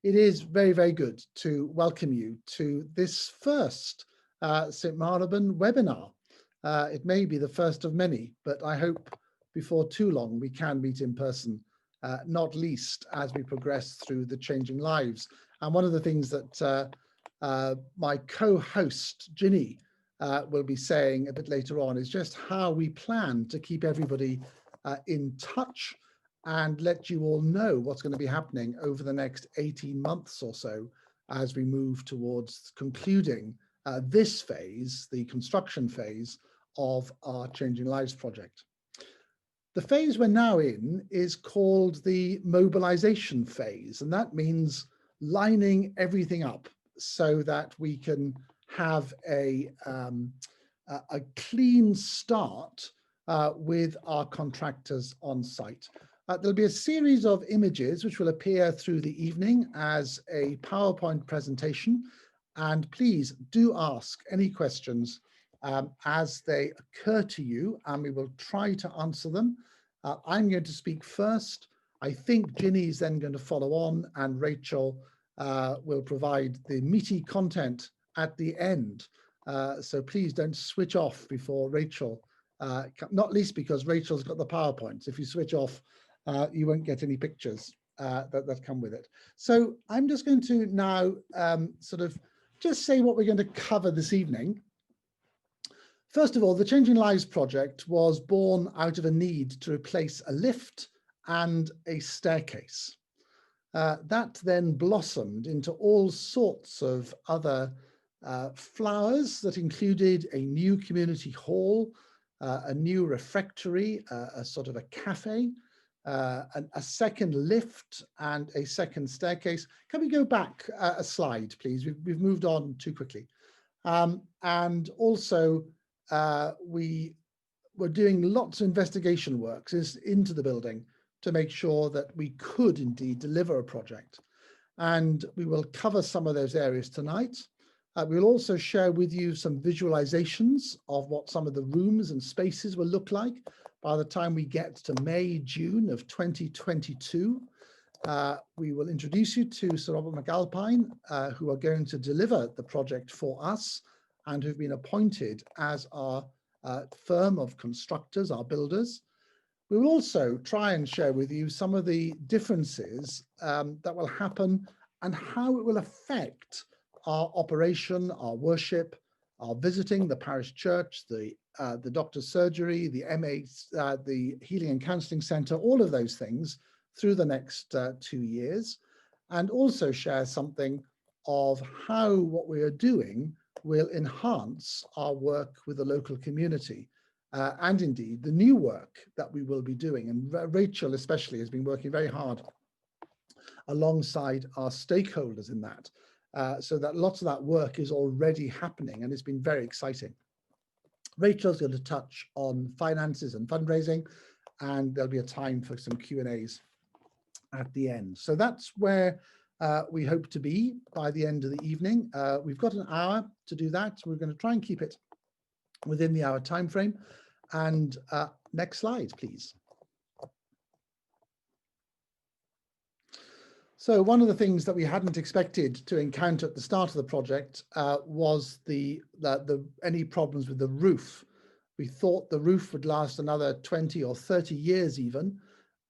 It is very, very good to welcome you to this first St. Marylebone webinar. It may be the first of many, but I hope before too long we can meet in person, not least as we progress through the changing lives. And one of the things that my co-host Ginny will be saying a bit later on is just how we plan to keep everybody in touch and let you all know what's going to be happening over the next 18 months or so as we move towards concluding this phase, the construction phase of our Changing Lives project. The phase we're now in is called the mobilization phase, and that means lining everything up so that we can have a clean start with our contractors on site. There'll be a series of images which will appear through the evening as a PowerPoint presentation, and please do ask any questions as they occur to you, and we will try to answer them. I'm going to speak first. I think Ginny is then going to follow on, and Rachel will provide the meaty content at the end. So please don't switch off before Rachel, not least because Rachel's got the PowerPoints. If you switch off, you won't get any pictures that come with it. So I'm just going to now sort of just say what we're going to cover this evening. First of all, the Changing Lives project was born out of a need to replace a lift and a staircase. That then blossomed into all sorts of other flowers that included a new community hall, a new refectory, a sort of a cafe, a second lift and a second staircase. Can we go back a slide, please? We've moved on too quickly. And also, we were doing lots of investigation works into the building to make sure that we could indeed deliver a project. And we will cover some of those areas tonight. We'll also share with you some visualizations of what some of the rooms and spaces will look like by the time we get to May, June of 2022. We will introduce you to Sir Robert McAlpine, who are going to deliver the project for us and who've been appointed as our firm of constructors, our builders. We will also try and share with you some of the differences that will happen and how it will affect our operation, our worship, our visiting the parish church, the doctor's surgery, the MA, the Healing and Counselling Centre, all of those things through the next 2 years, and also share something of how what we are doing will enhance our work with the local community and indeed the new work that we will be doing. And Rachel especially has been working very hard alongside our stakeholders in that, so that lots of that work is already happening and it's been very exciting. Rachel's going to touch on finances and fundraising, and there'll be a time for some Q&As at the end. So that's where we hope to be by the end of the evening. We've got an hour to do that. We're going to try and keep it within the hour time frame. And next slide, please. So one of the things that we hadn't expected to encounter at the start of the project was any problems with the roof. We thought the roof would last another 20 or 30 years even,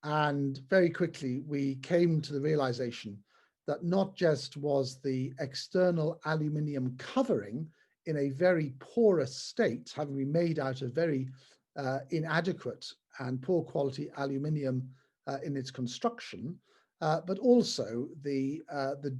and very quickly we came to the realization that not just was the external aluminium covering in a very porous state, having been made out of very inadequate and poor quality aluminium in its construction, but also the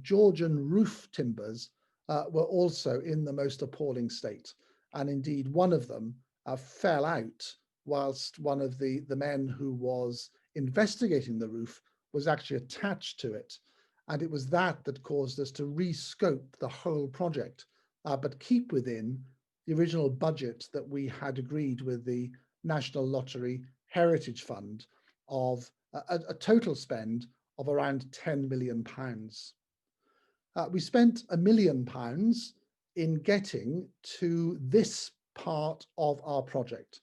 Georgian roof timbers were also in the most appalling state. And indeed, one of them fell out whilst one of the men who was investigating the roof was actually attached to it. And it was that caused us to rescope the whole project, but keep within the original budget that we had agreed with the National Lottery Heritage Fund of a total spend of around £10 million. We spent £1 million in getting to this part of our project.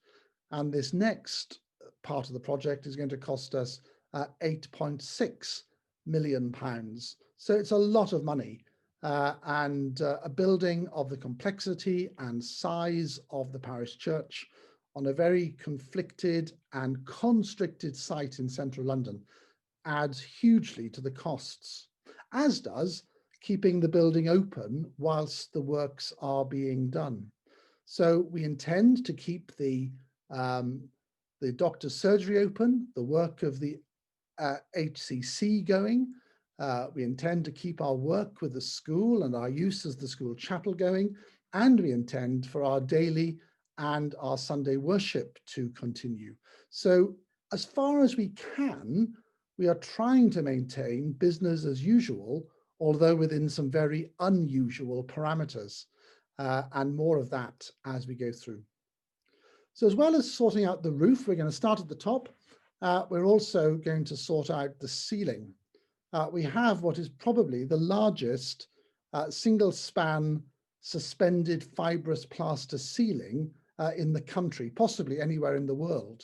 And this next part of the project is going to cost us £8.6 million. So it's a lot of money, and a building of the complexity and size of the parish church on a very conflicted and constricted site in central London adds hugely to the costs, as does keeping the building open whilst the works are being done. So we intend to keep the doctor's surgery open, the work of the HCC going. We intend to keep our work with the school and our use as the school chapel going, and we intend for our daily and our Sunday worship to continue. So as far as we can, we are trying to maintain business as usual, although within some very unusual parameters, and more of that as we go through. So as well as sorting out the roof, we're going to start at the top. We're also going to sort out the ceiling. We have what is probably the largest single span suspended fibrous plaster ceiling in the country, possibly anywhere in the world.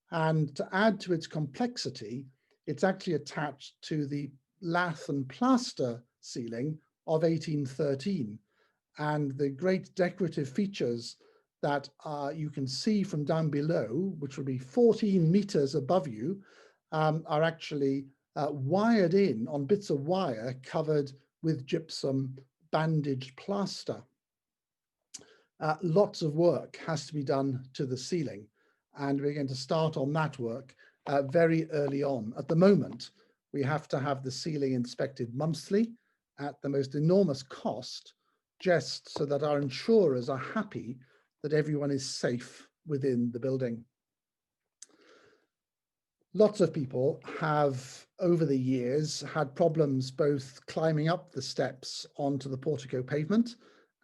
And to add to its complexity, it's actually attached to the lath and plaster ceiling of 1813. And the great decorative features that you can see from down below, which will be 14 meters above you, are actually wired in on bits of wire covered with gypsum bandaged plaster. Lots of work has to be done to the ceiling, and we're going to start on that work very early on. At the moment, we have to have the ceiling inspected monthly at the most enormous cost, just so that our insurers are happy that everyone is safe within the building. Lots of people have, over the years, had problems both climbing up the steps onto the portico pavement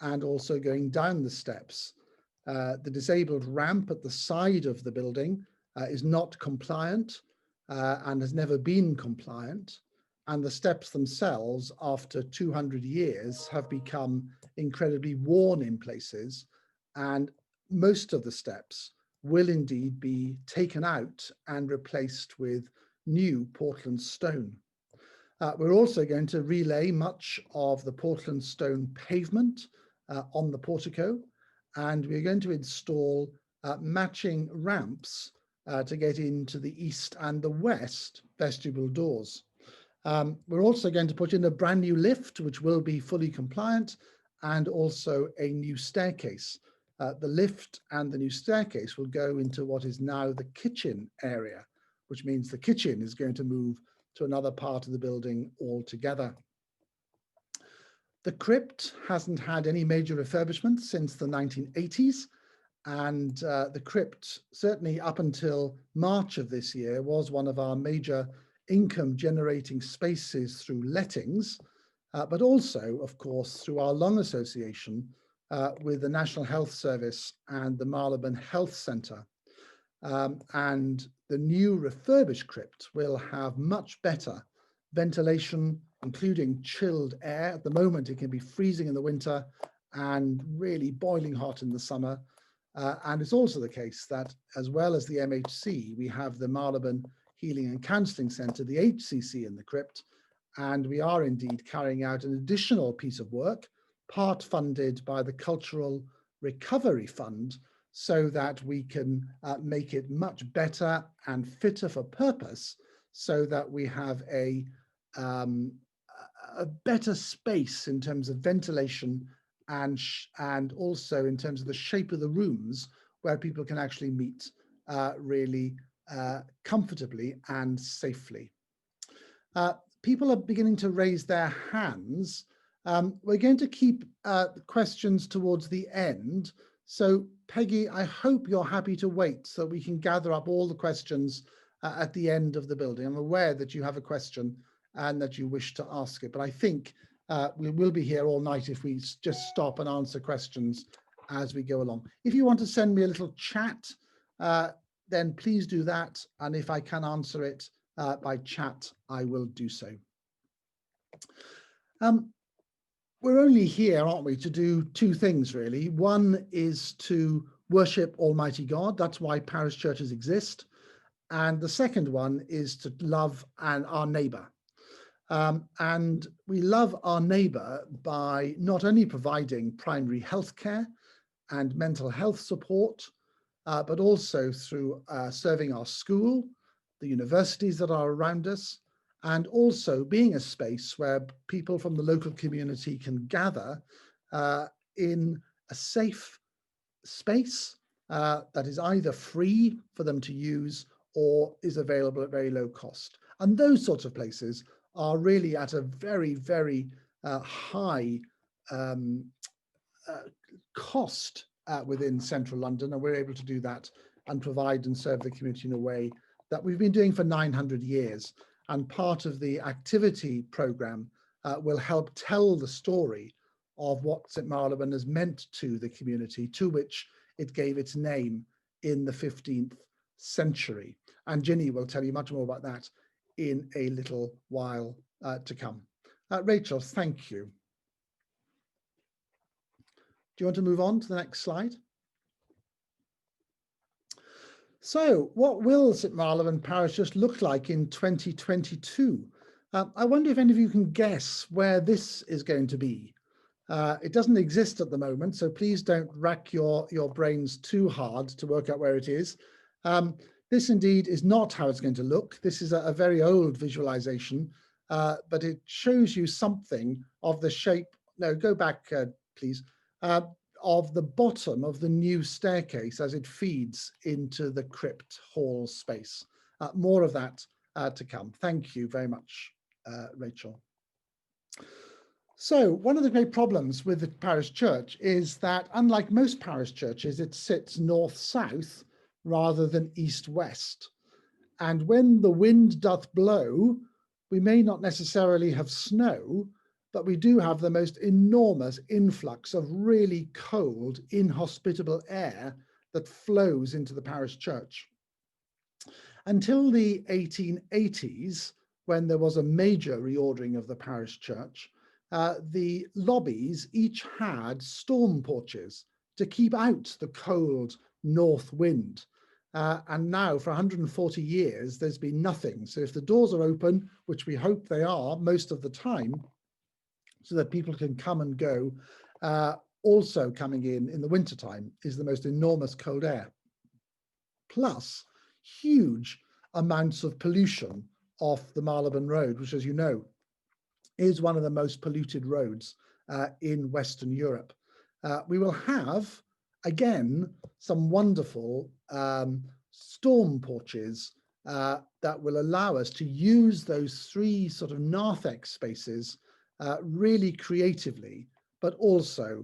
and also going down the steps. The disabled ramp at the side of the building is not compliant and has never been compliant. And the steps themselves, after 200 years, have become incredibly worn in places. And most of the steps will indeed be taken out and replaced with new Portland stone. We're also going to relay much of the Portland stone pavement on the portico, and we're going to install matching ramps to get into the east and the west vestibule doors. We're also going to put in a brand new lift, which will be fully compliant, and also a new staircase. The lift and the new staircase will go into what is now the kitchen area, which means the kitchen is going to move to another part of the building altogether. The crypt hasn't had any major refurbishment since the 1980s, and the crypt, certainly up until March of this year, was one of our major income generating spaces through lettings, but also, of course, through our long association with the National Health Service and the Marylebone Health Centre. And the new refurbished crypt will have much better ventilation, including chilled air. At the moment, it can be freezing in the winter and really boiling hot in the summer. And it's also the case that, as well as the MHC, we have the Marylebone Healing and Counselling Centre, the HCC, in the crypt. And we are indeed carrying out an additional piece of work, part funded by the Cultural Recovery Fund, so that we can make it much better and fitter for purpose, so that we have a better space in terms of ventilation and also in terms of the shape of the rooms where people can actually meet really comfortably and safely. People are beginning to raise their hands. We're going to keep questions towards the end. So Peggy, I hope you're happy to wait so we can gather up all the questions at the end of the building. I'm aware that you have a question and that you wish to ask it, but I think we will be here all night if we just stop and answer questions as we go along. If you want to send me a little chat, then please do that. And if I can answer it by chat, I will do so. We're only here, aren't we, to do two things really. One is to worship Almighty God. That's why parish churches exist. And the second one is to love our neighbour. And we love our neighbour by not only providing primary health care and mental health support, but also through serving our school, the universities that are around us, and also being a space where people from the local community can gather in a safe space that is either free for them to use or is available at very low cost. And those sorts of places are really at a very, very high cost within central London, and we're able to do that and provide and serve the community in a way that we've been doing for 900 years. And part of the activity programme will help tell the story of what St Marylebone has meant to the community, to which it gave its name in the 15th century. And Ginny will tell you much more about that in a little while to come. Rachel, thank you. Do you want to move on to the next slide? So what will St Marylebone Parish just look like in 2022? I wonder if any of you can guess where this is going to be. It doesn't exist at the moment, so please don't rack your brains too hard to work out where it is. This indeed is not how it's going to look. This is a very old visualization, but it shows you something of the shape. No, go back, please. Of the bottom of the new staircase as it feeds into the Crypt Hall space. More of that to come. Thank you very much, Rachel. So one of the great problems with the parish church is that, unlike most parish churches, it sits north-south rather than east-west. And when the wind doth blow, we may not necessarily have snow, but we do have the most enormous influx of really cold, inhospitable air that flows into the parish church. Until the 1880s, when there was a major reordering of the parish church, the lobbies each had storm porches to keep out the cold north wind. And now for 140 years, there's been nothing. So if the doors are open, which we hope they are most of the time, so that people can come and go, also coming in the wintertime is the most enormous cold air. Plus huge amounts of pollution off the Marylebone Road, which, as you know, is one of the most polluted roads in Western Europe. We will have, again, some wonderful storm porches that will allow us to use those three sort of narthex spaces really creatively, but also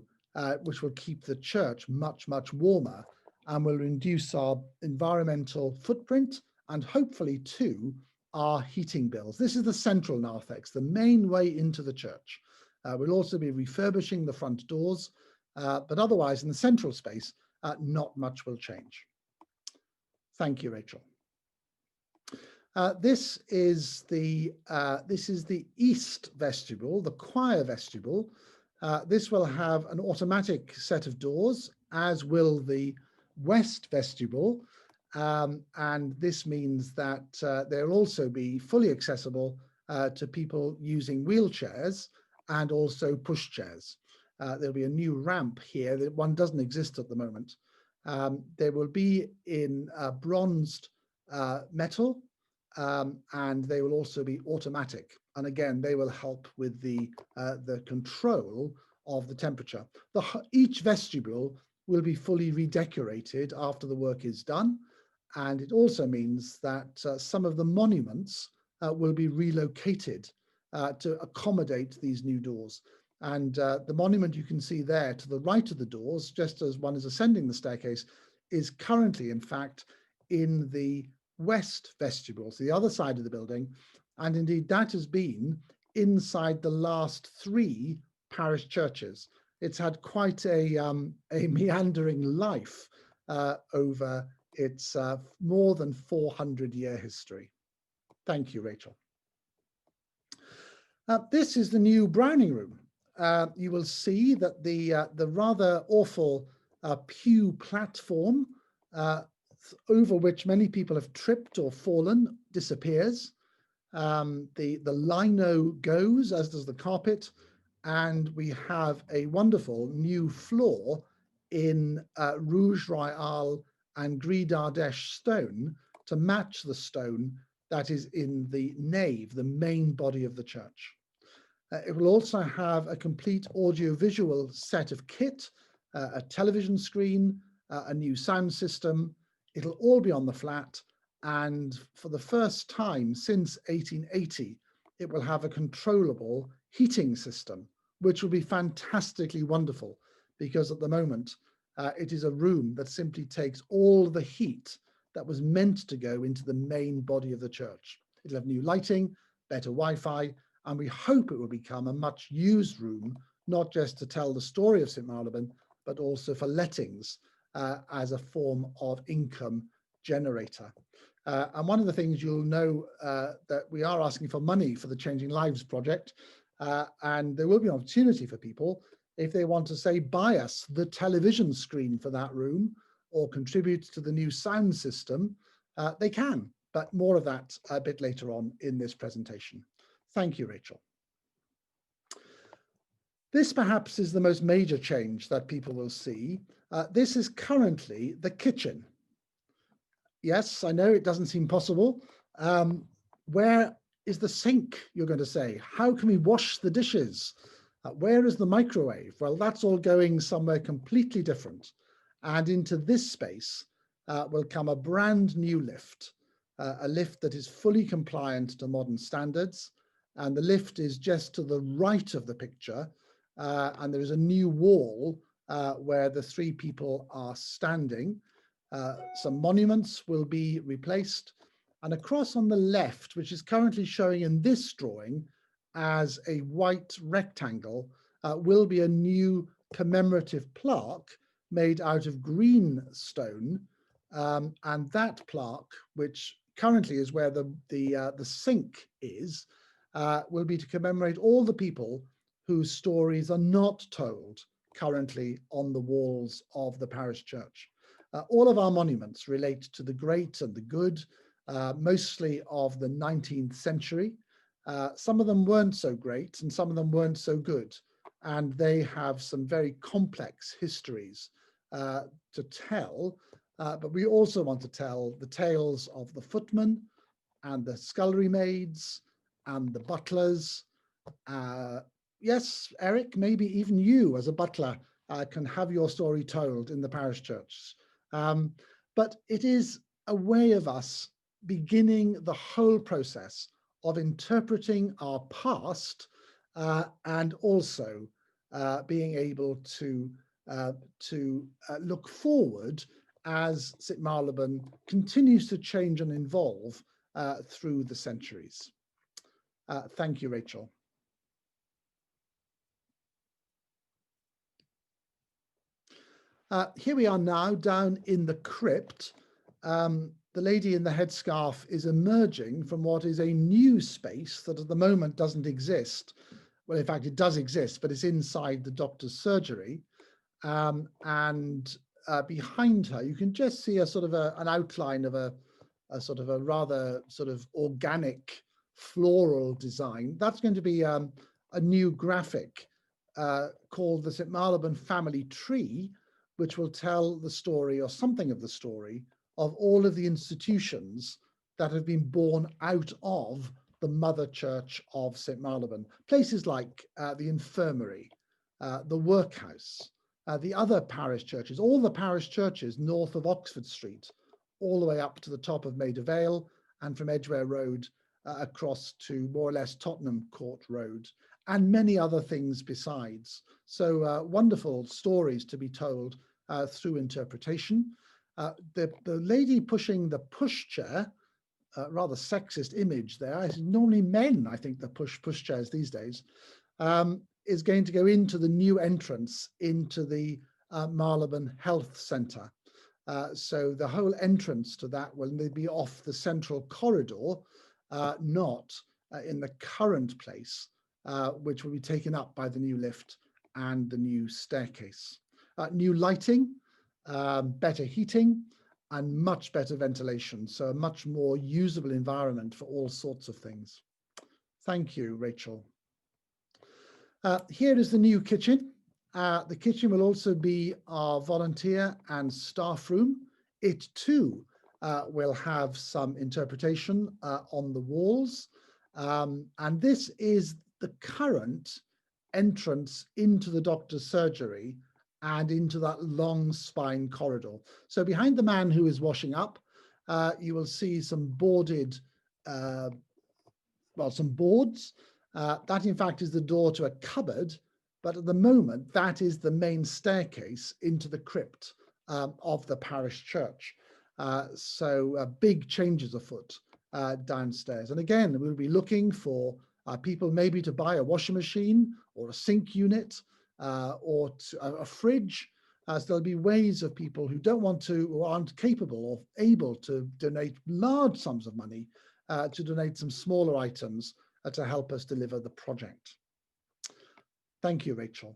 which will keep the church much, much warmer and will reduce our environmental footprint and hopefully too our heating bills. This is the central narthex, the main way into the church. We'll also be refurbishing the front doors, but otherwise in the central space, not much will change. Thank you, Rachel. This is the east vestibule, the choir vestibule. This will have an automatic set of doors, as will the west vestibule. And this means that they'll also be fully accessible to people using wheelchairs and also pushchairs. There'll be a new ramp here that one doesn't exist at the moment. They will be in bronzed metal, and they will also be automatic. And again, they will help with the control of the temperature. Each vestibule will be fully redecorated after the work is done. And it also means that some of the monuments will be relocated to accommodate these new doors. And the monument you can see there to the right of the doors, just as one is ascending the staircase, is currently, in fact, in the west vestibule, so the other side of the building. And indeed, that has been inside the last three parish churches. It's had quite a meandering life over its more than 400-year history. Thank you, Rachel. This is the new Browning room. You will see that the rather awful pew platform over which many people have tripped or fallen disappears. The lino goes, as does the carpet, and we have a wonderful new floor in Rouge Royale and Gris d'Ardèche stone to match the stone that is in the nave, the main body of the church. It will also have a complete audiovisual set of kit, a television screen, a new sound system. It'll all be on the flat, and for the first time since 1880, it will have a controllable heating system, which will be fantastically wonderful, because at the moment, it is a room that simply takes all the heat that was meant to go into the main body of the church. It'll have new lighting, better Wi-Fi, and we hope it will become a much used room, not just to tell the story of St. Marylebone, but also for lettings as a form of income generator. And one of the things you'll know that we are asking for money for the Changing Lives project, and there will be an opportunity for people if they want to say, buy us the television screen for that room or contribute to the new sound system, they can, but more of that a bit later on in this presentation. Thank you, Rachel. This perhaps is the most major change that people will see. This is currently the kitchen. Yes, I know it doesn't seem possible. Where is the sink, you're going to say? How can we wash the dishes? Where is the microwave? Well, that's all going somewhere completely different. And into this space will come a brand new lift, a lift that is fully compliant to modern standards. And the lift is just to the right of the picture. And there is a new wall where the three people are standing. Some monuments will be replaced. And across on the left, which is currently showing in this drawing as a white rectangle, will be a new commemorative plaque made out of green stone. And that plaque, which currently is where the sink is, will be to commemorate all the people whose stories are not told currently on the walls of the parish church. All of our monuments relate to the great and the good, mostly of the 19th century. Some of them weren't so great and some of them weren't so good. And they have some very complex histories to tell. But we also want to tell the tales of the footmen and the scullery maids and the butlers. Yes, Eric, maybe even you as a butler can have your story told in the parish church. But it is a way of us beginning the whole process of interpreting our past and also being able to look forward as St. Marylebone continues to change and evolve through the centuries. Thank you, Rachel. Here we are now down in the crypt. The lady in the headscarf is emerging from what is a new space that at the moment doesn't exist. Well, in fact, it does exist, but it's inside the doctor's surgery. And behind her, you can just see a sort of an outline of a sort of a rather sort of organic floral design. That's going to be a new graphic called the St. Marylebone Family Tree, which will tell the story or something of the story of all of the institutions that have been born out of the mother church of St. Marylebone. Places like the infirmary, the workhouse, the other parish churches, all the parish churches north of Oxford Street, all the way up to the top of Maida Vale, and from Edgware Road across to more or less Tottenham Court Road, and many other things besides. So wonderful stories to be told through interpretation. The lady pushing the pushchair, rather sexist image there, it's normally men, I think, that push pushchairs these days, is going to go into the new entrance into the Marylebone Health Centre. So the whole entrance to that will be off the central corridor, not in the current place, which will be taken up by the new lift and the new staircase. New lighting, better heating, and much better ventilation, so a much more usable environment for all sorts of things. Thank you, Rachel. Here is the new kitchen. The kitchen will also be our volunteer and staff room. It too will have some interpretation on the walls. And this is the current entrance into the doctor's surgery and into that long spine corridor. So behind the man who is washing up, you will see some boarded, some boards. That in fact is the door to a cupboard, but at the moment that is the main staircase into the crypt of the parish church. So big changes afoot downstairs. And again, we'll be looking for people maybe to buy a washing machine or a sink unit or a fridge. So there'll be ways of people who don't want to or aren't capable or able to donate large sums of money to donate some smaller items to help us deliver the project. Thank you, Rachel.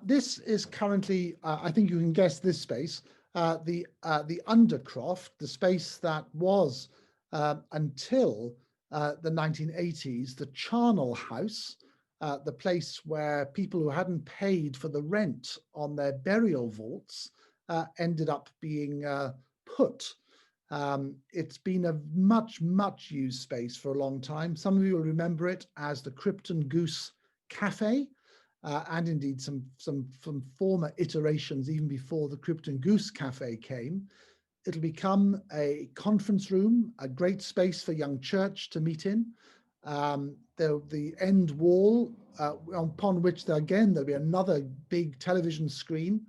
This is currently, I think you can guess this space, the Undercroft, the space that was until the 1980s, the charnel house, the place where people who hadn't paid for the rent on their burial vaults ended up being put. It's been a much used space for a long time. Some of you will remember it as the Crypt and Goose Cafe, and indeed some former iterations even before the Crypt and Goose Cafe came. It'll become a conference room, a great space for young church to meet in. The end wall upon which there'll be another big television screen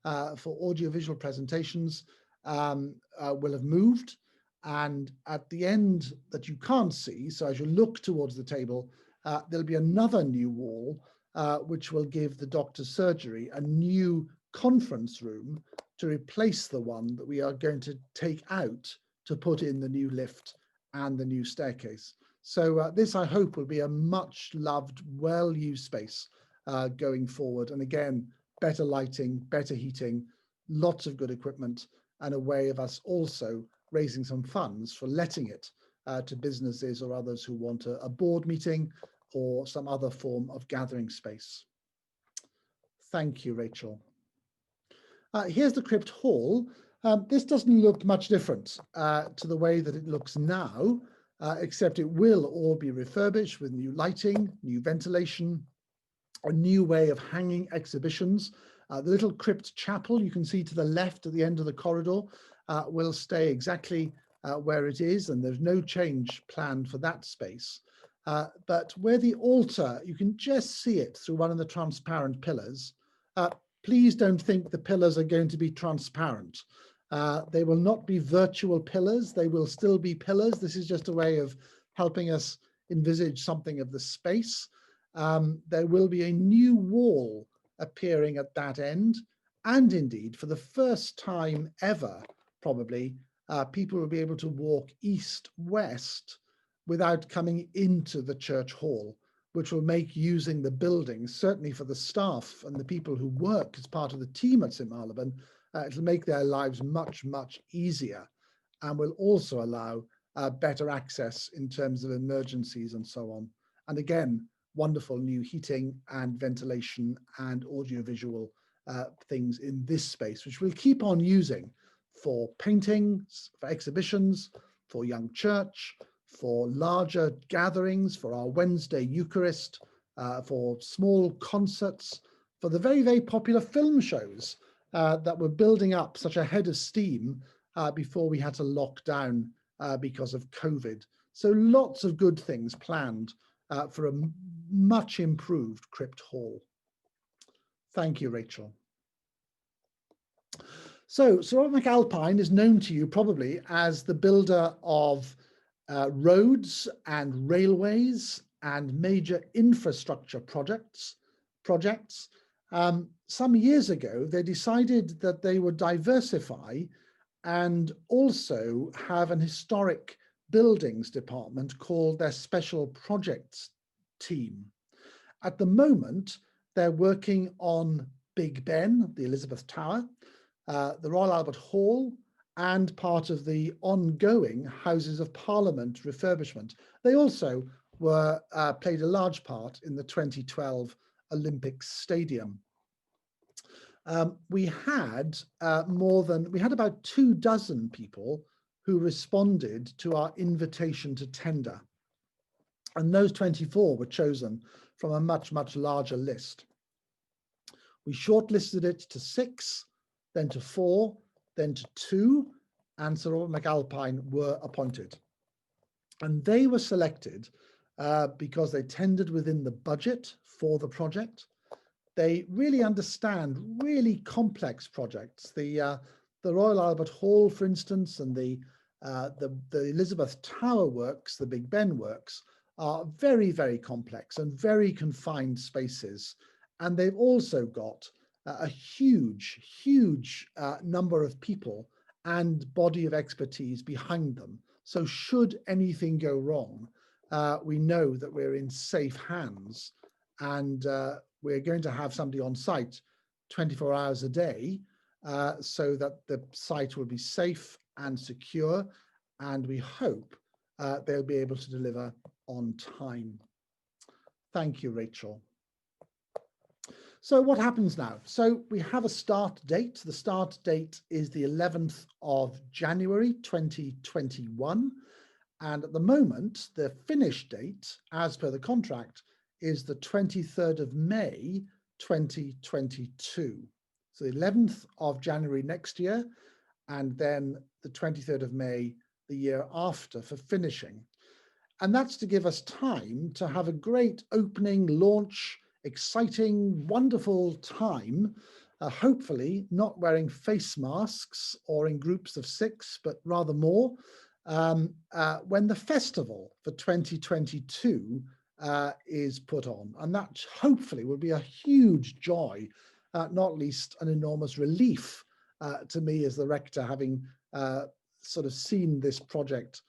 for audiovisual presentations will have moved. And at the end that you can't see, so as you look towards the table, there'll be another new wall which will give the doctor's surgery a new conference room to replace the one that we are going to take out to put in the new lift and the new staircase. So this, I hope, will be a much loved, well-used space going forward. And again, better lighting, better heating, lots of good equipment, and a way of us also raising some funds for letting it to businesses or others who want a board meeting or some other form of gathering space. Thank you, Rachel. Here's the Crypt Hall. This doesn't look much different to the way that it looks now, except it will all be refurbished with new lighting, new ventilation, a new way of hanging exhibitions. The little crypt chapel you can see to the left at the end of the corridor will stay exactly where it is, and there's no change planned for that space. But where the altar, you can just see it through one of the transparent pillars. Please don't think the pillars are going to be transparent. They will not be virtual pillars. They will still be pillars. This is just a way of helping us envisage something of the space. There will be a new wall appearing at that end. And indeed, for the first time ever, probably, people will be able to walk east-west without coming into the church hall, which will make using the building, certainly for the staff and the people who work as part of the team at St Marylebone, it'll make their lives much easier, and will also allow better access in terms of emergencies and so on. And again, wonderful new heating and ventilation and audiovisual things in this space, which we'll keep on using for paintings, for exhibitions, for young church, for larger gatherings, for our Wednesday Eucharist, for small concerts, for the very popular film shows that were building up such a head of steam before we had to lock down because of COVID. So lots of good things planned for a much improved Crypt Hall. Thank you, Rachel. So Sir Robert McAlpine is known to you probably as the builder of roads and railways and major infrastructure projects. Some years ago, they decided that they would diversify and also have an historic buildings department called their special projects team. At the moment, they're working on Big Ben, the Elizabeth Tower, the Royal Albert Hall, and part of the ongoing Houses of Parliament refurbishment. They also played a large part in the 2012 Olympic Stadium. We had about 24 people who responded to our invitation to tender. And those 24 were chosen from a much, much larger list. We shortlisted it to 6, then to 4, then to 2, and Sir Robert McAlpine were appointed. And they were selected because they tendered within the budget for the project. They really understand really complex projects. The Royal Albert Hall, for instance, and the Elizabeth Tower works, the Big Ben works, are very, very complex and very confined spaces. And they've also got a huge, huge number of people and body of expertise behind them. So should anything go wrong, we know that we're in safe hands, and we're going to have somebody on site 24 hours a day so that the site will be safe and secure, and we hope they'll be able to deliver on time. Thank you, Rachel. So what happens now? So we have a start date. The start date is the 11th of January 2021. And at the moment, the finish date, as per the contract, is the 23rd of May 2022. So the 11th of January next year, and then the 23rd of May the year after for finishing. And that's to give us time to have a great opening, launch, exciting, wonderful time, hopefully not wearing face masks or in groups of 6, but rather more, when the festival for 2022 is put on. And that hopefully will be a huge joy, not least an enormous relief to me as the rector, having sort of seen this project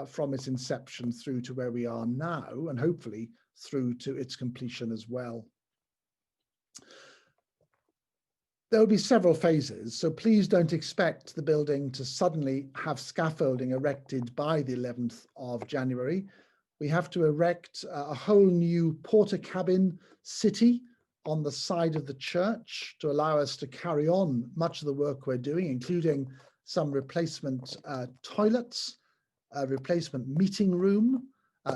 from its inception through to where we are now, and hopefully through to its completion as well. There will be several phases, so please don't expect the building to suddenly have scaffolding erected by the 11th of January. We have to erect a whole new porter cabin city on the side of the church to allow us to carry on much of the work we're doing, including some replacement toilets, a replacement meeting room,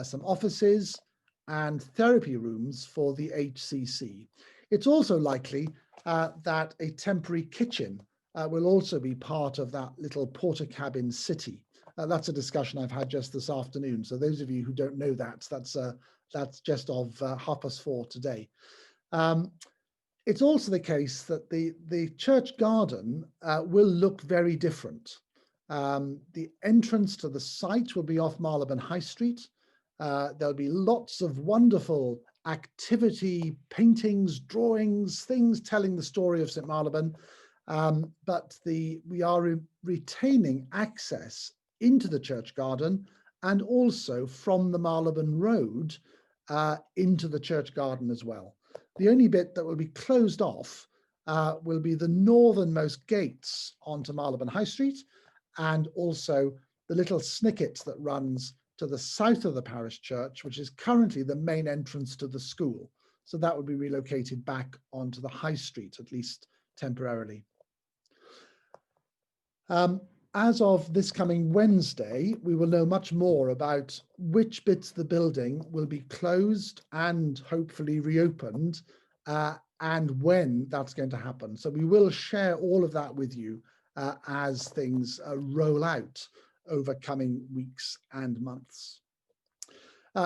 some offices, and therapy rooms for the HCC. It's also likely that a temporary kitchen will also be part of that little porter cabin city. That's a discussion I've had just this afternoon. So those of you who don't know that, that's just of 4:30 today. It's also the case that the church garden will look very different. The entrance to the site will be off Marylebone High Street. There'll be lots of wonderful activity, paintings, drawings, things telling the story of St. Marylebone, but we are retaining access into the church garden and also from the Marylebone Road into the church garden as well. The only bit that will be closed off will be the northernmost gates onto Marylebone High Street, and also the little snicket that runs to the south of the parish church, which is currently the main entrance to the school. So that would be relocated back onto the high street, at least temporarily. As of this coming Wednesday, we will know much more about which bits of the building will be closed and hopefully reopened, and when that's going to happen. So we will share all of that with you as things roll out over coming weeks and months.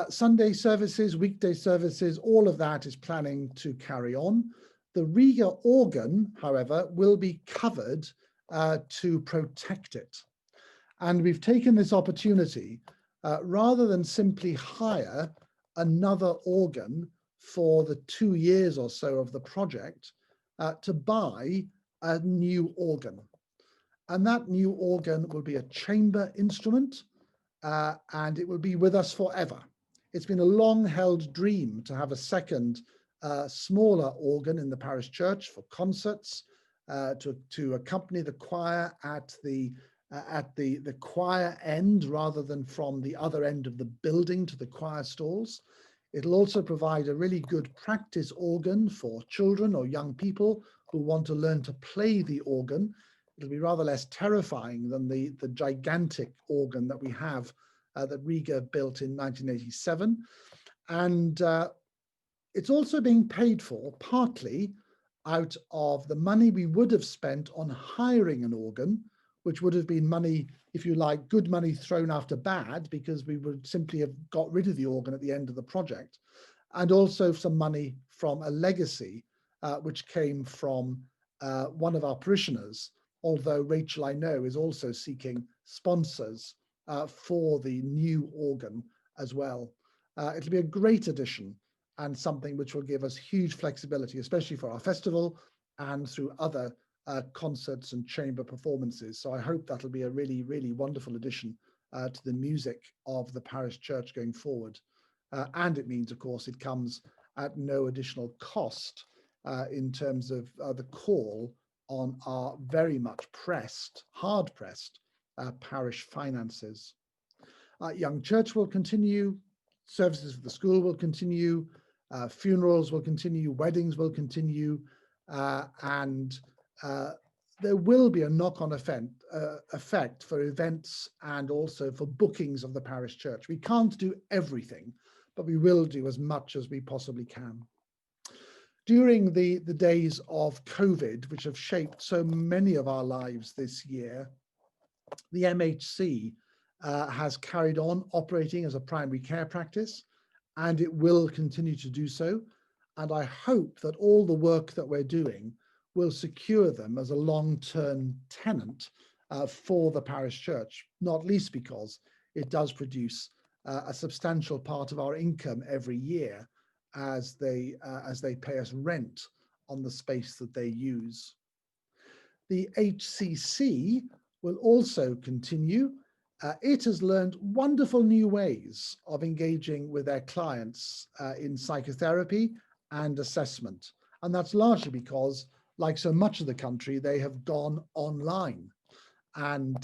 Sunday services, weekday services, all of that is planning to carry on. The Riga organ, however, will be covered to protect it. And we've taken this opportunity, rather than simply hire another organ for the 2 years or so of the project, to buy a new organ. And that new organ will be a chamber instrument, and it will be with us forever. It's been a long-held dream to have a second, smaller organ in the parish church for concerts, to accompany the choir at the choir end rather than from the other end of the building to the choir stalls. It'll also provide a really good practice organ for children or young people who want to learn to play the organ. It'll be rather less terrifying than the gigantic organ that we have that Riga built in 1987. And it's also being paid for partly out of the money we would have spent on hiring an organ, which would have been money, if you like, good money thrown after bad, because we would simply have got rid of the organ at the end of the project, and also some money from a legacy, which came from one of our parishioners, although Rachel, I know, is also seeking sponsors for the new organ as well. It'll be a great addition and something which will give us huge flexibility, especially for our festival and through other concerts and chamber performances. So I hope that'll be a really, really wonderful addition to the music of the parish church going forward. And it means, of course, it comes at no additional cost in terms of the call on our very much pressed, hard pressed parish finances. Young Church will continue, services for the school will continue, funerals will continue, weddings will continue, and there will be a knock-on effect for events and also for bookings of the parish church. We can't do everything, but we will do as much as we possibly can. During the days of COVID, which have shaped so many of our lives this year, the MHC has carried on operating as a primary care practice, and it will continue to do so. And I hope that all the work that we're doing will secure them as a long-term tenant for the parish church, not least because it does produce a substantial part of our income every year as they pay us rent on the space that they use. The HCC will also continue. It has learned wonderful new ways of engaging with their clients in psychotherapy and assessment. And that's largely because, like so much of the country, they have gone online. And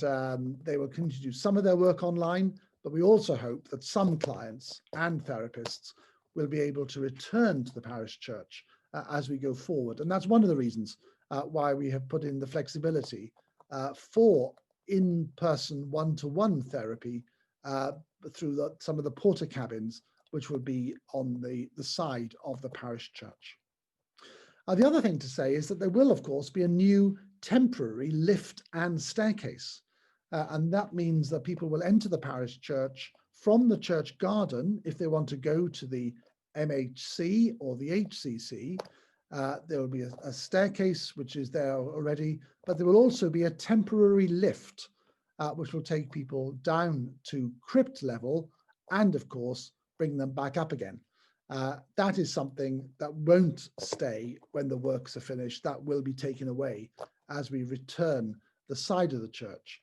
they will continue to do some of their work online, but we also hope that some clients and therapists will be able to return to the parish church as we go forward. And that's one of the reasons why we have put in the flexibility for in-person one-to-one therapy through some of the porter cabins, which will be on the side of the parish church. The other thing to say is that there will, of course, be a new temporary lift and staircase. And that means that people will enter the parish church from the church garden if they want to go to the MHC or the HCC. There will be a staircase which is there already, but there will also be a temporary lift which will take people down to crypt level and, of course, bring them back up again. That is something that won't stay when the works are finished. That will be taken away as we return the side of the church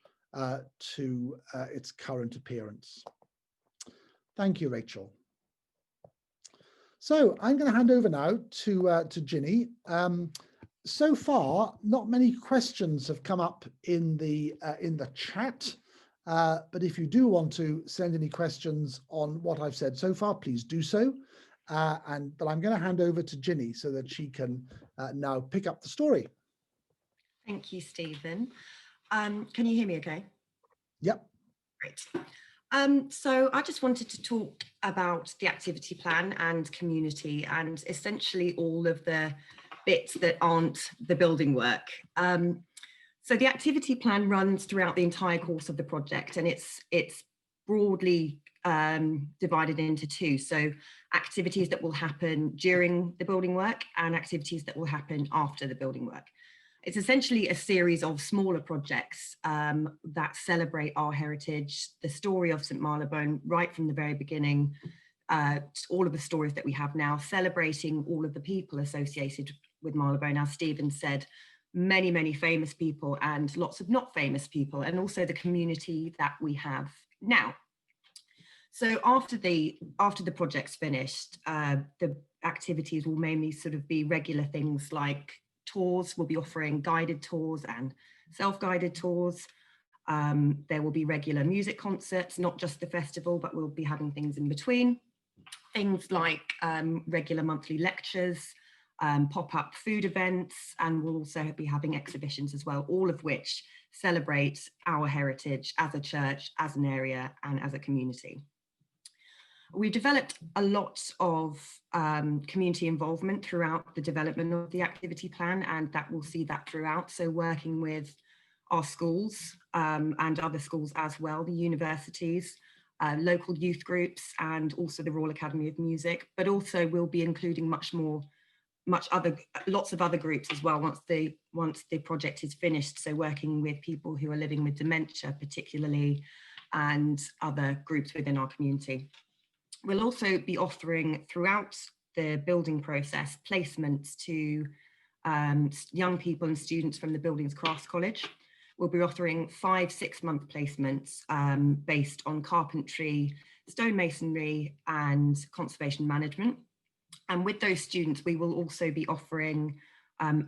to its current appearance. Thank you, Rachel. So I'm going to hand over now to Ginny. So far, not many questions have come up in the chat, but if you do want to send any questions on what I've said so far, please do so. But I'm going to hand over to Ginny so that she can now pick up the story. Thank you, Stephen. Can you hear me okay? Yep. Great. So I just wanted to talk about the activity plan and community and essentially all of the bits that aren't the building work. So the activity plan runs throughout the entire course of the project, and it's broadly divided into two. So activities that will happen during the building work and activities that will happen after the building work. It's essentially a series of smaller projects that celebrate our heritage, the story of St Marylebone right from the very beginning, all of the stories that we have now, celebrating all of the people associated with Marylebone. As Stephen said, many, many famous people and lots of not famous people, and also the community that we have now. So after the project's finished, the activities will mainly sort of be regular things like tours. We'll be offering guided tours and self-guided tours. There will be regular music concerts, not just the festival, but we'll be having things in between. Things like regular monthly lectures, pop-up food events, and we'll also be having exhibitions as well, all of which celebrate our heritage as a church, as an area, and as a community. We've developed a lot of community involvement throughout the development of the activity plan, and that will see that throughout. So working with our schools and other schools as well, the universities, local youth groups, and also the Royal Academy of Music, but also we'll be including lots of other groups as well once the project is finished. So working with people who are living with dementia particularly, and other groups within our community. We'll also be offering throughout the building process placements to young people and students from the Buildings Crafts College. We'll be offering 5 6-month placements based on carpentry, stonemasonry, and conservation management. And with those students, we will also be offering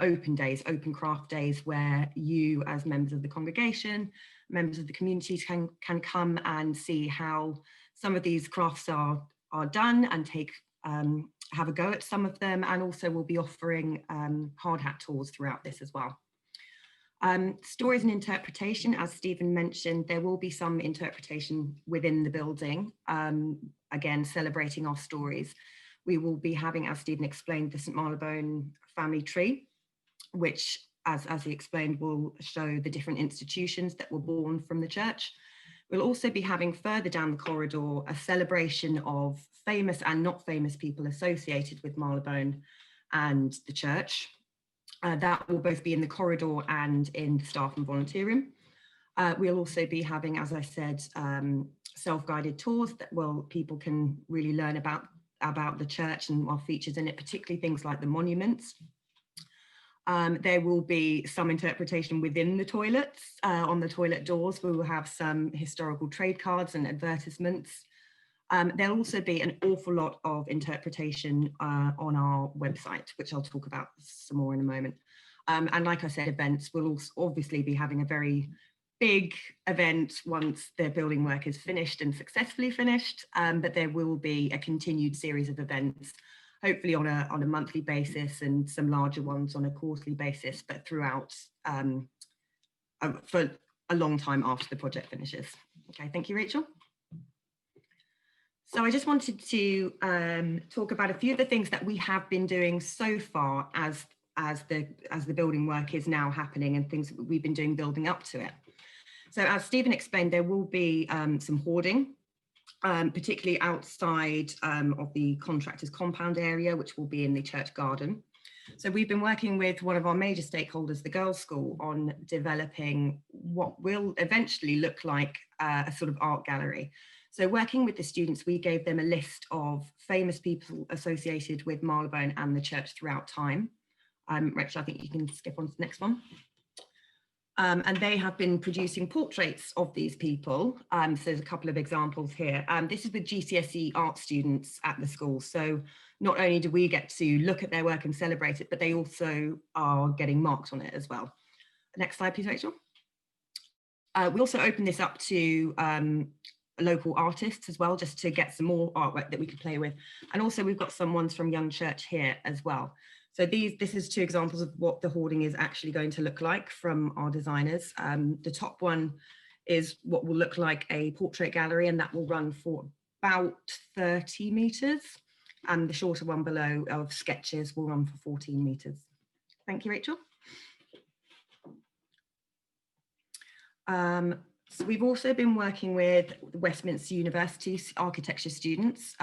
open days, open craft days, where you as members of the congregation, members of the community can come and see how some of these crafts are done and have a go at some of them. And also we'll be offering hard hat tours throughout this as well. Stories and interpretation, as Stephen mentioned, there will be some interpretation within the building, again, celebrating our stories. We will be having, as Stephen explained, the St Marylebone family tree, which, as he explained, will show the different institutions that were born from the church. We'll also be having further down the corridor a celebration of famous and not famous people associated with Marylebone and the church. That will both be in the corridor and in the staff and volunteer room. We'll also be having, as I said, self-guided tours that people can really learn about the church and our features in it, particularly things like the monuments. There will be some interpretation within the toilets. On the toilet doors, we will have some historical trade cards and advertisements. There'll also be an awful lot of interpretation on our website, which I'll talk about some more in a moment. And like I said, events, we'll also obviously be having a very big event once the building work is finished and successfully finished, but there will be a continued series of events, hopefully on a monthly basis, and some larger ones on a quarterly basis, but throughout for a long time after the project finishes. Okay, thank you, Rachel. So I just wanted to talk about a few of the things that we have been doing so far as the building work is now happening, and things that we've been doing building up to it. So as Stephen explained, there will be some hoarding, particularly outside of the contractor's compound area, which will be in the church garden. So we've been working with one of our major stakeholders, the Girls' School, on developing what will eventually look like a sort of art gallery. So working with the students, we gave them a list of famous people associated with Marylebone and the church throughout time. Rachel, I think you can skip on to the next one. And they have been producing portraits of these people. So there's a couple of examples here. This is with GCSE art students at the school. So not only do we get to look at their work and celebrate it, but they also are getting marked on it as well. Next slide, please, Rachel. We also open this up to local artists as well, just to get some more artwork that we could play with. And also we've got some ones from Young Church here as well. So this is 2 examples of what the hoarding is actually going to look like from our designers. The top one is what will look like a portrait gallery, and that will run for about 30 meters. And the shorter one below of sketches will run for 14 meters. Thank you, Rachel. So we've also been working with Westminster University architecture students.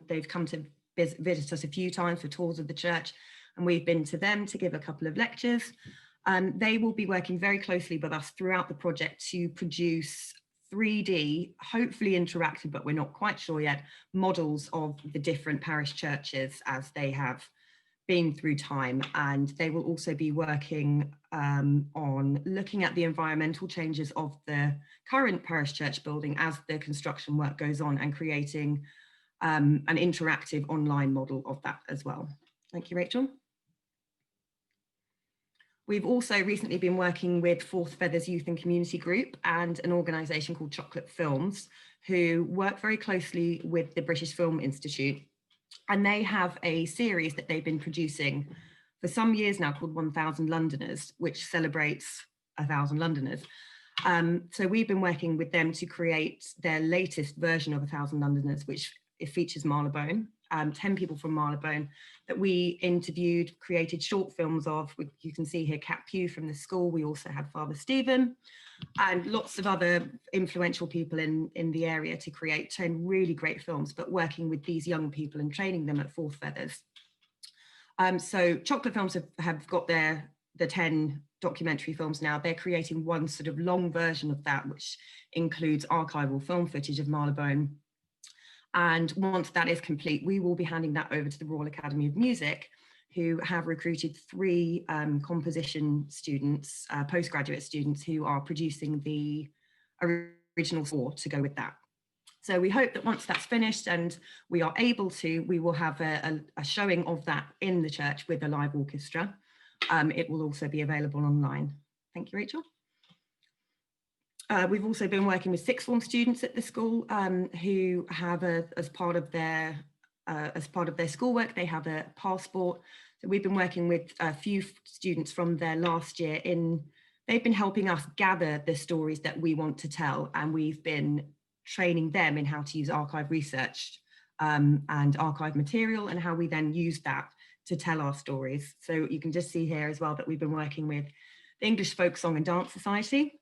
They've come to visit us a few times for tours of the church, and we've been to them to give a couple of lectures. They will be working very closely with us throughout the project to produce 3D, hopefully interactive, but we're not quite sure yet, models of the different parish churches as they have been through time. And they will also be working on looking at the environmental changes of the current parish church building as the construction work goes on, and creating an interactive online model of that as well. Thank you, Rachel. We've also recently been working with Fourth Feathers Youth and Community Group and an organisation called Chocolate Films, who work very closely with the British Film Institute. And they have a series that they've been producing for some years now called 1000 Londoners, which celebrates 1000 Londoners. So we've been working with them to create their latest version of 1000 Londoners, which it features Marylebone, 10 people from Marylebone that we interviewed, created short films of. You can see here Cat Pugh from the school. We also had Father Stephen and lots of other influential people in the area to create 10 really great films, but working with these young people and training them at Fourth Feathers. So Chocolate Films have got the 10 documentary films now. They're creating one sort of long version of that, which includes archival film footage of Marylebone. And once that is complete, we will be handing that over to the Royal Academy of Music, who have recruited 3 composition students, postgraduate students, who are producing the original score to go with that. So we hope that once that's finished and we are able to, we will have a showing of that in the church with a live orchestra. It will also be available online. Thank you, Rachel. We've also been working with sixth form students at the school who have as part of their schoolwork, they have a passport. So we've been working with a few students from their last year they've been helping us gather the stories that we want to tell, and we've been training them in how to use archive research and archive material, and how we then use that to tell our stories. So you can just see here as well that we've been working with the English Folk Song and Dance Society,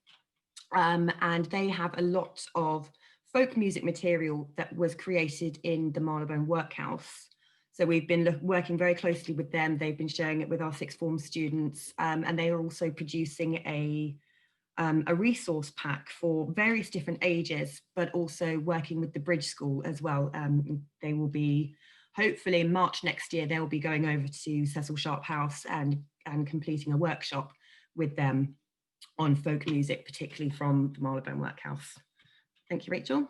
and they have a lot of folk music material that was created in the Marylebone Workhouse. So we've been working very closely with them. They've been sharing it with our sixth form students, and they are also producing a resource pack for various different ages, but also working with the Bridge School as well. They will be, hopefully in March next year, they'll be going over to Cecil Sharp House and completing a workshop with them on folk music, particularly from the Marylebone Workhouse. Thank you, Rachel.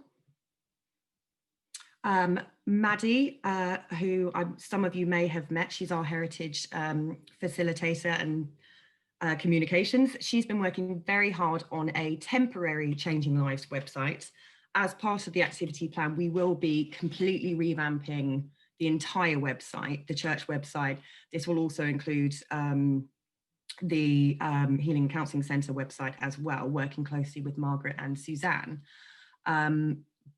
Maddie, who some of you may have met, she's our heritage facilitator and communications. She's been working very hard on a temporary Changing Lives website. As part of the activity plan, we will be completely revamping the entire website, the church website. This will also include the Healing and Counselling Centre website as well, working closely with Margaret and Suzanne.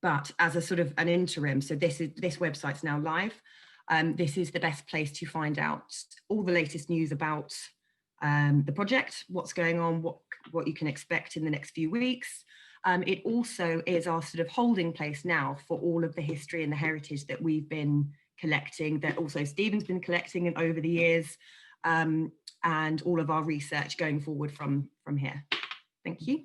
But as a sort of an interim, so this website's now live. This is the best place to find out all the latest news about the project, what's going on, what you can expect in the next few weeks. It also is our sort of holding place now for all of the history and the heritage that we've been collecting, that also Stephen's been collecting over the years, and all of our research going forward from here. Thank you.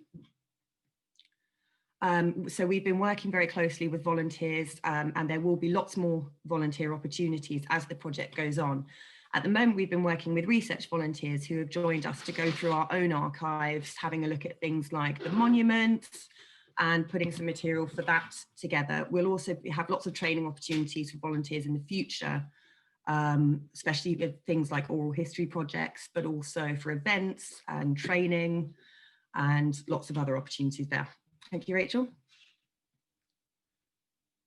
So we've been working very closely with volunteers, and there will be lots more volunteer opportunities as the project goes on. At the moment, we've been working with research volunteers who have joined us to go through our own archives, having a look at things like the monuments and putting some material for that together. We'll also have lots of training opportunities for volunteers in the future, especially with things like oral history projects, but also for events and training and lots of other opportunities there. Thank you, Rachel.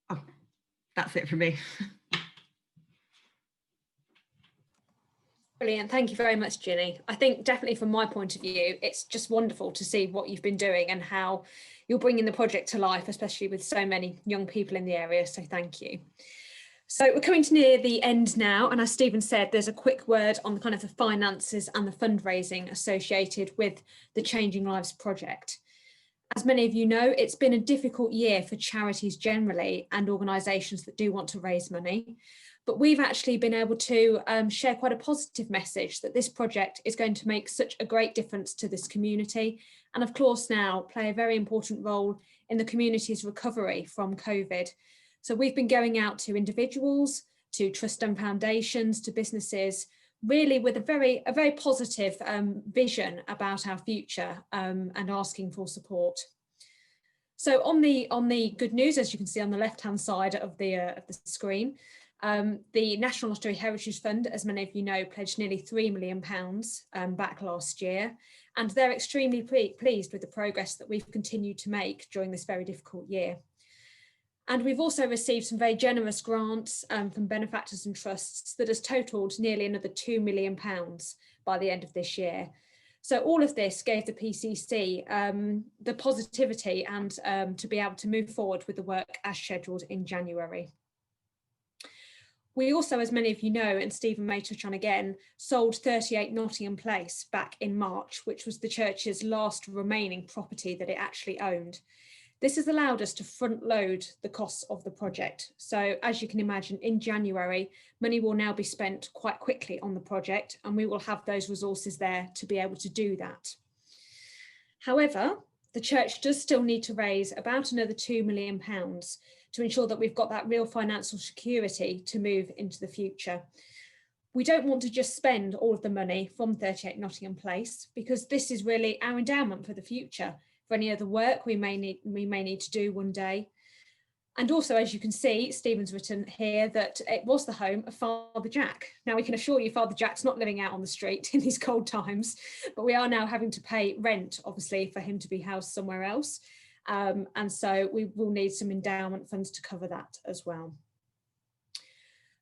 Oh, that's it for me. Brilliant. Thank you very much, Ginny. I think definitely from my point of view, it's just wonderful to see what you've been doing and how you're bringing the project to life, especially with so many young people in the area. So thank you. So we're coming to near the end now. And as Stephen said, there's a quick word on the kind of the finances and the fundraising associated with the Changing Lives project. As many of you know, it's been a difficult year for charities generally and organisations that do want to raise money. But we've actually been able to share quite a positive message that this project is going to make such a great difference to this community, and of course now play a very important role in the community's recovery from COVID. So we've been going out to individuals, to trusts and foundations, to businesses, really with a very positive vision about our future and asking for support. So on the good news, as you can see on the left-hand side of the screen, The National Auditory Heritage Fund, as many of you know, pledged nearly £3 million back last year, and they're extremely pleased with the progress that we've continued to make during this very difficult year. And we've also received some very generous grants from benefactors and trusts that has totalled nearly another £2 million by the end of this year. So all of this gave the PCC the positivity and to be able to move forward with the work as scheduled in January. We also, as many of you know, and Stephen may touch on again, sold 38 Nottingham Place back in March, which was the church's last remaining property that it actually owned. This has allowed us to front load the costs of the project. So as you can imagine, in January, money will now be spent quite quickly on the project, and we will have those resources there to be able to do that. However, the church does still need to raise about another £2 million to ensure that we've got that real financial security to move into the future. We don't want to just spend all of the money from 38 Nottingham Place, because this is really our endowment for the future, for any other work we may need to do one day. And also, as you can see, Stephen's written here that it was the home of Father Jack. Now, we can assure you Father Jack's not living out on the street in these cold times, but we are now having to pay rent, obviously, for him to be housed somewhere else. And so we will need some endowment funds to cover that as well.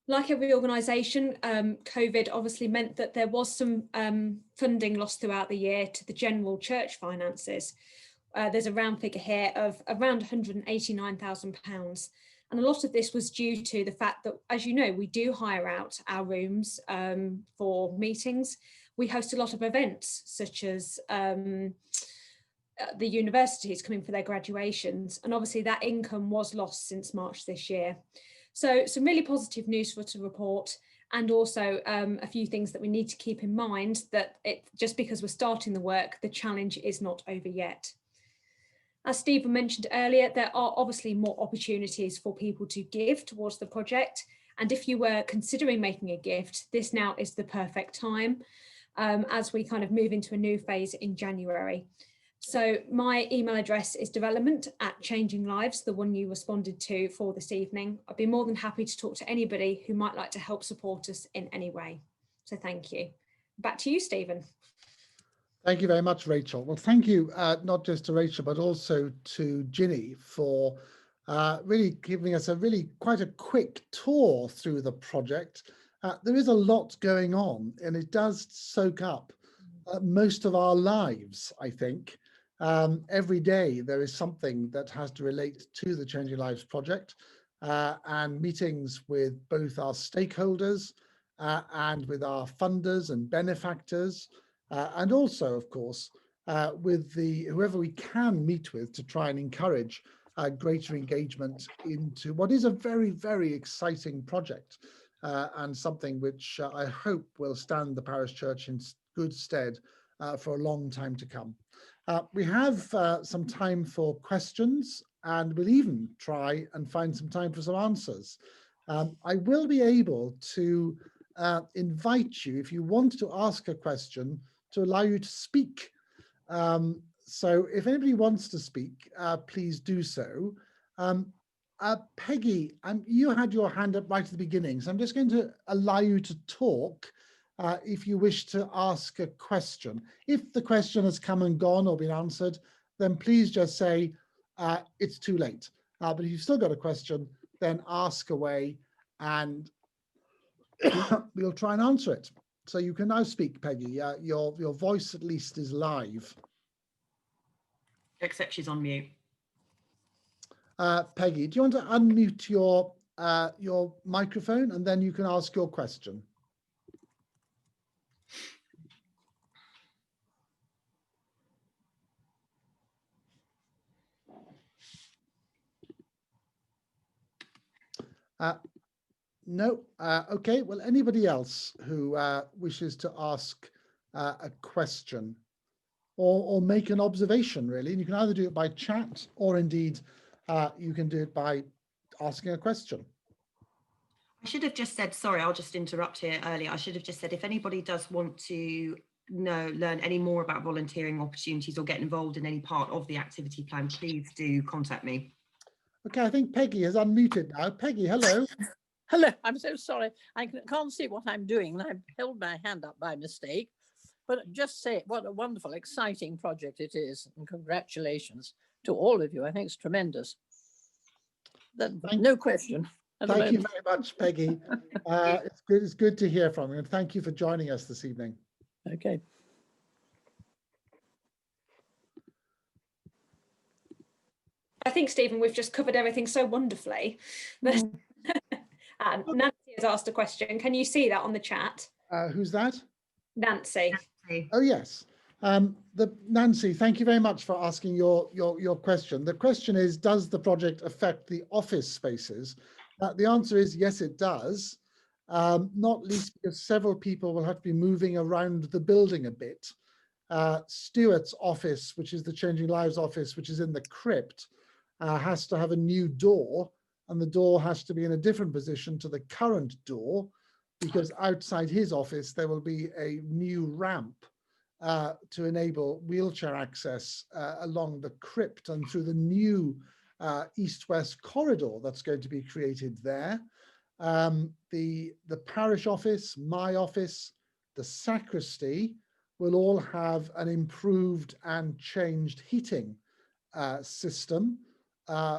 Like every organisation, COVID obviously meant that there was some funding lost throughout the year to the general church finances. There's a round figure here of around £189,000. And a lot of this was due to the fact that, as you know, we do hire out our rooms for meetings. We host a lot of events, such as the universities coming for their graduations. And obviously that income was lost since March this year. So some really positive news for to report, and also a few things that we need to keep in mind, that just because we're starting the work, the challenge is not over yet. As Stephen mentioned earlier, there are obviously more opportunities for people to give towards the project. And if you were considering making a gift, this now is the perfect time as we kind of move into a new phase in January. So my email address is development@changinglives, the one you responded to for this evening. I'd be more than happy to talk to anybody who might like to help support us in any way. So thank you. Back to you, Stephen. Thank you very much, Rachel. Well, thank you not just to Rachel, but also to Ginny for really giving us quite a quick tour through the project. There is a lot going on, and it does soak up most of our lives, I think. Every day there is something that has to relate to the Changing Lives project, and meetings with both our stakeholders and with our funders and benefactors, and also, of course, with whoever we can meet with to try and encourage greater engagement into what is a very, very exciting project, and something which I hope will stand the parish church in good stead for a long time to come. We have some time for questions, and we'll even try and find some time for some answers. I will be able to invite you, if you want to ask a question, to allow you to speak. So if anybody wants to speak, please do so. Peggy, you had your hand up right at the beginning, so I'm just going to allow you to talk if you wish to ask a question. If the question has come and gone or been answered, then please just say it's too late. But if you've still got a question, then ask away and we'll try and answer it. So you can now speak, Peggy. Your voice at least is live. Except she's on mute. Peggy, do you want to unmute your microphone, and then you can ask your question? No. Okay. Well, anybody else who wishes to ask a question or make an observation, really, and you can either do it by chat or indeed you can do it by asking a question. I should have just said, sorry, I'll just interrupt here earlier. I should have just said, if anybody does want to learn any more about volunteering opportunities or get involved in any part of the activity plan, please do contact me. Okay, I think Peggy has unmuted now. Peggy, hello. Hello, I'm so sorry. I can't see what I'm doing, and I've held my hand up by mistake. But just say what a wonderful, exciting project it is, and congratulations to all of you. I think it's tremendous. No question. Thank you very much, Peggy. It's good to hear from you, and thank you for joining us this evening. Okay. I think, Stephen, we've just covered everything so wonderfully. And Nancy has asked a question. Can you see that on the chat? Who's that? Nancy. Oh, yes. Nancy, thank you very much for asking your question. The question is, does the project affect the office spaces? The answer is yes, it does. Not least because several people will have to be moving around the building a bit. Stuart's office, which is the Changing Lives office, which is in the crypt, has to have a new door, and the door has to be in a different position to the current door, because outside his office there will be a new ramp to enable wheelchair access along the crypt and through the new east-west corridor that's going to be created there. The parish office, my office, the sacristy will all have an improved and changed heating system,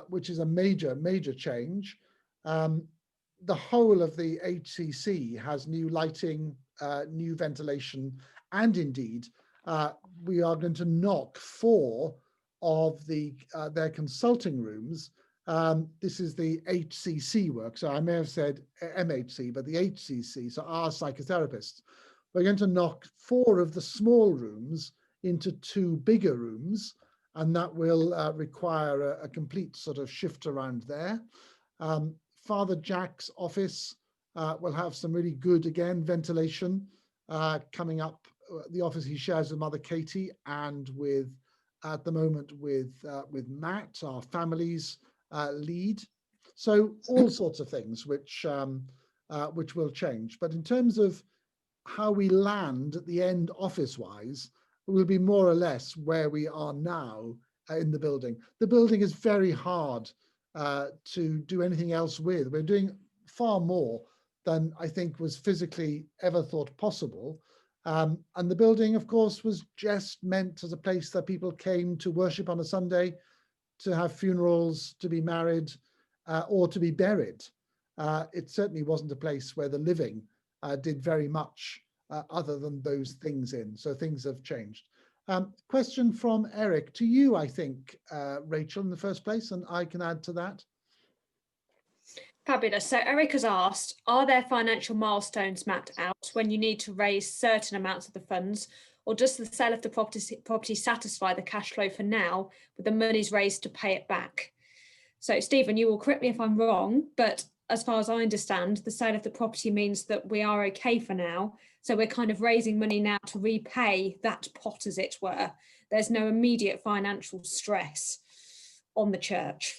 which is a major change. The whole of the HCC has new lighting, new ventilation, and indeed, we are going to knock 4 of their consulting rooms. This is the HCC work, so I may have said MHC, but the HCC, so our psychotherapists. We're going to knock 4 of the small rooms into 2 bigger rooms, and that will require a complete sort of shift around there. Father Jack's office will have some really good, again, ventilation coming up. The office he shares with Mother Katie and with, at the moment, with Matt, our family's lead. So all sorts of things which will change. But in terms of how we land at the end office-wise, we'll be more or less where we are now in the building. The building is very hard to do anything else with. We're doing far more than I think was physically ever thought possible. And the building, of course, was just meant as a place that people came to worship on a Sunday, to have funerals, to be married, or to be buried. It certainly wasn't a place where the living did very much other than those things in. So things have changed. Question from Eric to you, I think, Rachel, in the first place, and I can add to that. Fabulous. So Eric has asked, are there financial milestones mapped out when you need to raise certain amounts of the funds, or does the sale of the property satisfy the cash flow for now with the monies raised to pay it back? So Stephen, you will correct me if I'm wrong, but as far as I understand, the sale of the property means that we are okay for now. So we're kind of raising money now to repay that pot, as it were. There's no immediate financial stress on the church.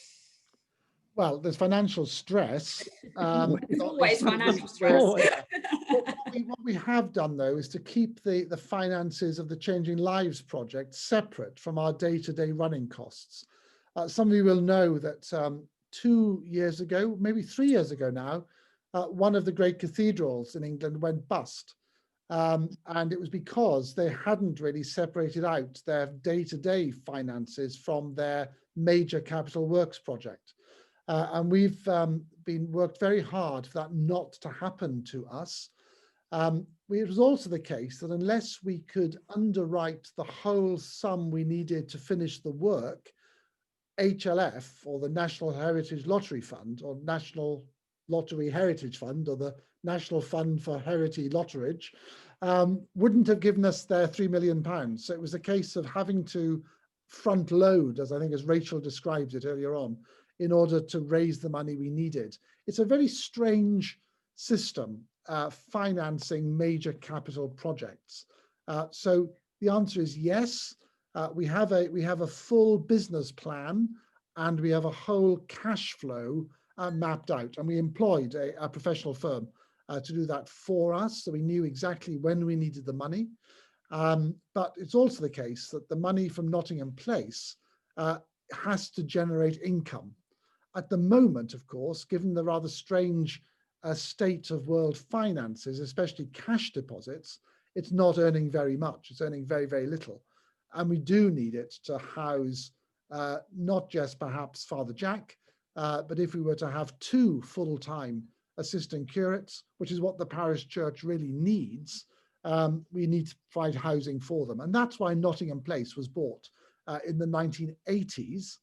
Well, there's financial stress. There's always financial stress. What we have done, though, is to keep the finances of the Changing Lives project separate from our day-to-day running costs. Some of you will know that 2 years ago, maybe 3 years ago now, one of the great cathedrals in England went bust. And it was because they hadn't really separated out their day-to-day finances from their major capital works project. And we've been worked very hard for that not to happen to us. It was also the case that unless we could underwrite the whole sum we needed to finish the work, HLF, or the National Heritage Lottery Fund, or National Lottery Heritage Fund, or the National Fund for Heritage Lotteridge, wouldn't have given us their £3 million. So it was a case of having to front load, as I think as Rachel described it earlier on, in order to raise the money we needed. It's a very strange system, financing major capital projects. So the answer is yes. We have a full business plan, and we have a whole cash flow mapped out, and we employed a professional firm to do that for us, so we knew exactly when we needed the money. But it's also the case that the money from Nottingham Place has to generate income. At the moment, of course, given the rather strange state of world finances, especially cash deposits, it's not earning very much. It's earning very, very little. And we do need it to house not just perhaps Father Jack, but if we were to have 2 full-time assistant curates, which is what the parish church really needs, we need to provide housing for them. And that's why Nottingham Place was bought in the 1980s.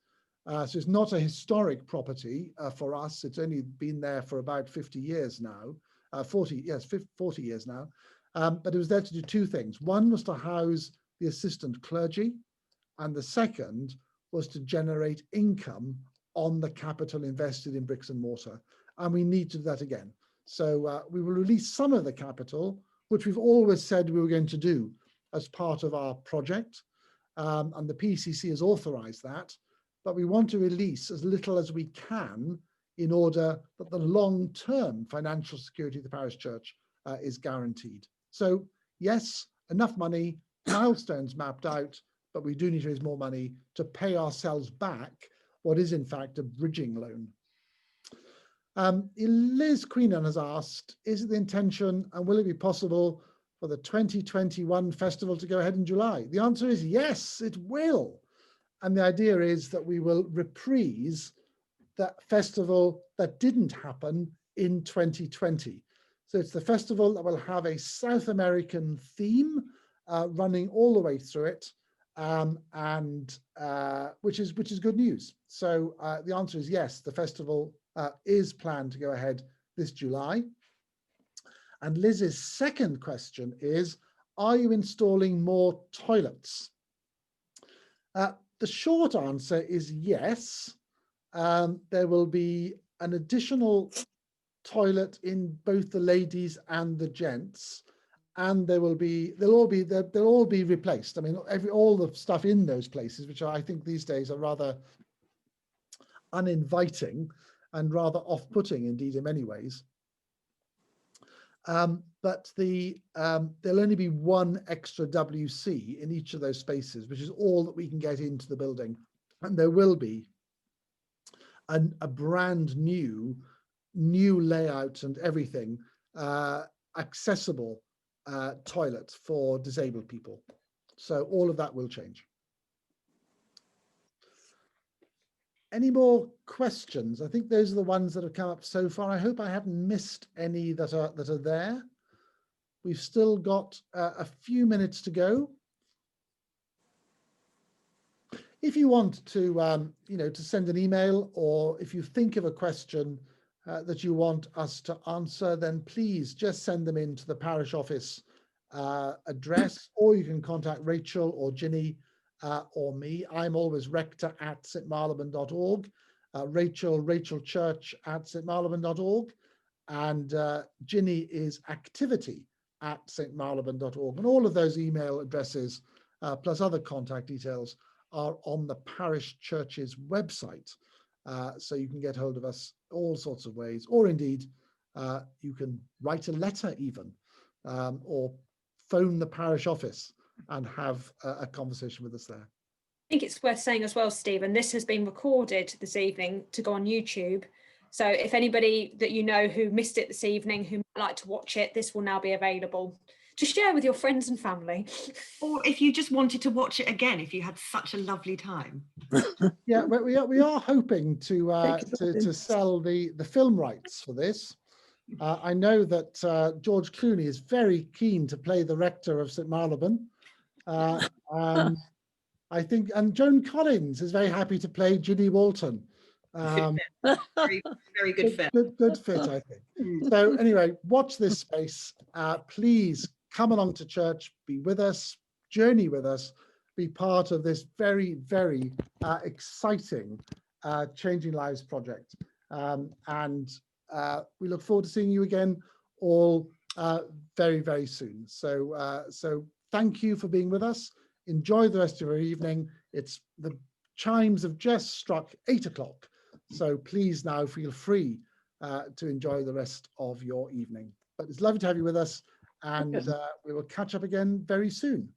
So it's not a historic property for us. It's only been there for about 50 years now, 40 years now. But it was there to do 2 things. One was to house the assistant clergy, and the second was to generate income on the capital invested in bricks and mortar. And we need to do that again. So we will release some of the capital, which we've always said we were going to do as part of our project. And the PCC has authorized that, but we want to release as little as we can in order that the long-term financial security of the parish church is guaranteed. So yes, enough money, milestones mapped out, but we do need to raise more money to pay ourselves back what is in fact a bridging loan. Liz Queenan has asked, is it the intention and will it be possible for the 2021 festival to go ahead in July? The answer is yes, it will. And the idea is that we will reprise that festival that didn't happen in 2020. So it's the festival that will have a South American theme running all the way through it, which is good news. So the answer is yes, the festival is planned to go ahead this July. And Liz's second question is, are you installing more toilets? The short answer is yes. There will be an additional toilet in both the ladies and the gents, and they'll all be replaced. I mean, all the stuff in those places, which I think these days are rather uninviting and rather off-putting indeed in many ways. But there'll only be 1 extra WC in each of those spaces, which is all that we can get into the building. And there will be a brand new layout and everything, accessible toilet for disabled people. So all of that will change. Any more questions? I think those are the ones that have come up so far. I hope I haven't missed any that are there. We've still got a few minutes to go. If you want to, to send an email, or if you think of a question that you want us to answer, then please just send them into the parish office address, or you can contact Rachel or Ginny or me. I'm always rector@stmarylebone.org, Rachel Church@stmarylebone.org, and Ginny is activity@stmarylebone.org. And all of those email addresses, plus other contact details, are on the parish church's website. So you can get hold of us all sorts of ways, or indeed you can write a letter even, or phone the parish office and have a conversation with us there. I think it's worth saying as well, Stephen, this has been recorded this evening to go on YouTube. So if anybody that you know who missed it this evening, who might like to watch it, this will now be available to share with your friends and family. Or if you just wanted to watch it again, if you had such a lovely time. Yeah, we are hoping to sell the film rights for this. I know that George Clooney is very keen to play the rector of St Marylebone. I think, and Joan Collins is very happy to play Ginny Walton. Very, very good fit. Good fit, I think. So anyway, watch this space. Please come along to church, be with us, journey with us, be part of this very, very exciting Changing Lives project. And we look forward to seeing you again all very, very soon. So thank you for being with us. Enjoy the rest of your evening. The chimes have just struck 8 o'clock. So please now feel free to enjoy the rest of your evening. But it's lovely to have you with us, and we will catch up again very soon.